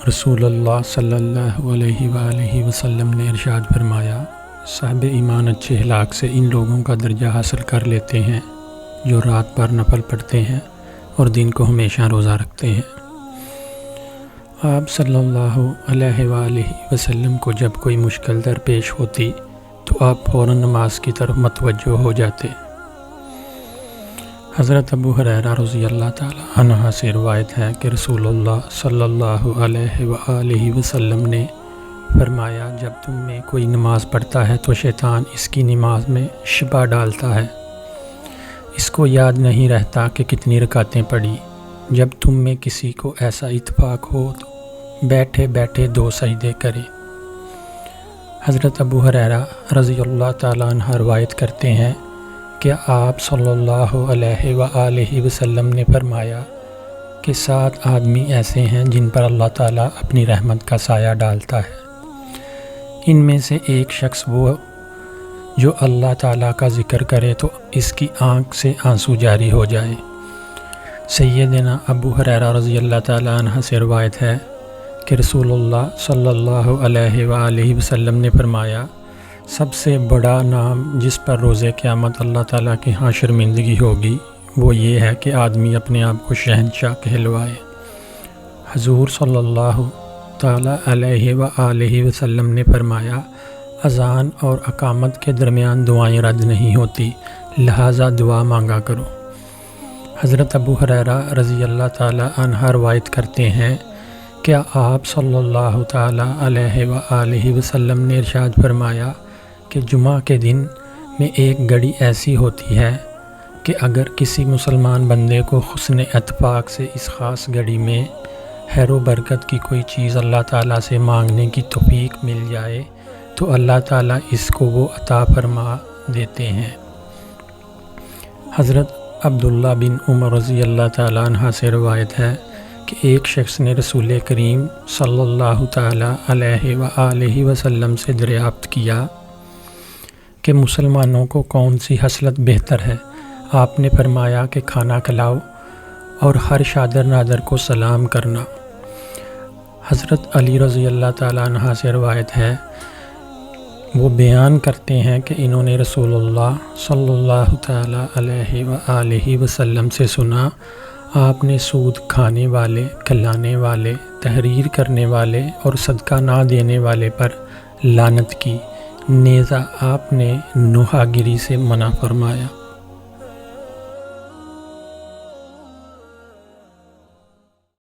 رسول اللہ صلی اللہ علیہ وآلہ وسلم نے ارشاد فرمایا، صاحب ایمان اچھے اخلاق سے ان لوگوں کا درجہ حاصل کر لیتے ہیں جو رات بھر نفل پڑھتے ہیں اور دن کو ہمیشہ روزہ رکھتے ہیں۔ آپ صلی اللہ علیہ وآلہ وسلم کو جب کوئی مشکل درپیش ہوتی تو آپ فوراً نماز کی طرف متوجہ ہو جاتے۔ حضرت ابو ہریرہ رضی اللہ تعالی عنہ سے روایت ہے کہ رسول اللہ صلی اللہ علیہ وآلہ وسلم نے فرمایا، جب تم میں کوئی نماز پڑھتا ہے تو شیطان اس کی نماز میں شبہ ڈالتا ہے، اس کو یاد نہیں رہتا کہ کتنی رکعتیں پڑھی۔ جب تم میں کسی کو ایسا اتفاق ہو تو بیٹھے بیٹھے 2 سجدے کرے۔ حضرت ابو ہریرہ رضی اللہ تعالیٰ عنہ روایت کرتے ہیں کہ آپ صلی اللہ علیہ وآلہ وسلم نے فرمایا کہ 7 آدمی ایسے ہیں جن پر اللہ تعالیٰ اپنی رحمت کا سایہ ڈالتا ہے۔ ان میں سے ایک شخص وہ جو اللہ تعالیٰ کا ذکر کرے تو اس کی آنکھ سے آنسو جاری ہو جائے۔ سیدنا ابو ہریرہ رضی اللہ تعالیٰ عنہ سے روایت ہے کہ رسول اللہ صلی اللہ علیہ وآلہ وسلم نے فرمایا، سب سے بڑا نام جس پر روز قیامت اللہ تعالیٰ کی ہاں شرمندگی ہوگی وہ یہ ہے کہ آدمی اپنے آپ کو شہنشاہ کہلوائے۔ حضور صلی اللہ تعالیٰ علیہ وآلہ وسلم نے فرمایا، اذان اور اقامت کے درمیان دعائیں رد نہیں ہوتی، لہٰذا دعا مانگا کرو۔ حضرت ابو ہریرہ رضی اللہ تعالیٰ عنہ روایت کرتے ہیں کہ آپ صلی اللہ تعالیٰ علیہ وآلہ وسلم نے ارشاد فرمایا کہ جمعہ کے دن میں ایک گھڑی ایسی ہوتی ہے کہ اگر کسی مسلمان بندے کو حسن اتفاق سے اس خاص گھڑی میں خیر و برکت کی کوئی چیز اللہ تعالیٰ سے مانگنے کی توفیق مل جائے تو اللہ تعالیٰ اس کو وہ عطا فرما دیتے ہیں۔ حضرت عبداللہ بن عمر رضی اللہ تعالیٰ عنہ سے روایت ہے کہ ایک شخص نے رسول کریم صلی اللہ تعالیٰ علیہ وآلہ وسلم سے دریافت کیا کہ مسلمانوں کو کون سی خصلت بہتر ہے؟ آپ نے فرمایا کہ کھانا کھلاؤ اور ہر شادر نادر کو سلام کرنا۔ حضرت علی رضی اللہ تعالیٰ عنہ سے روایت ہے، وہ بیان کرتے ہیں کہ انہوں نے رسول اللہ صلی اللہ تعالیٰ علیہ وآلہ وسلم سے سنا، آپ نے سود کھانے والے، کھلانے والے، تحریر کرنے والے اور صدقہ نہ دینے والے پر لعنت کی، نیز آپ نے نوحہ گیری سے منع فرمایا۔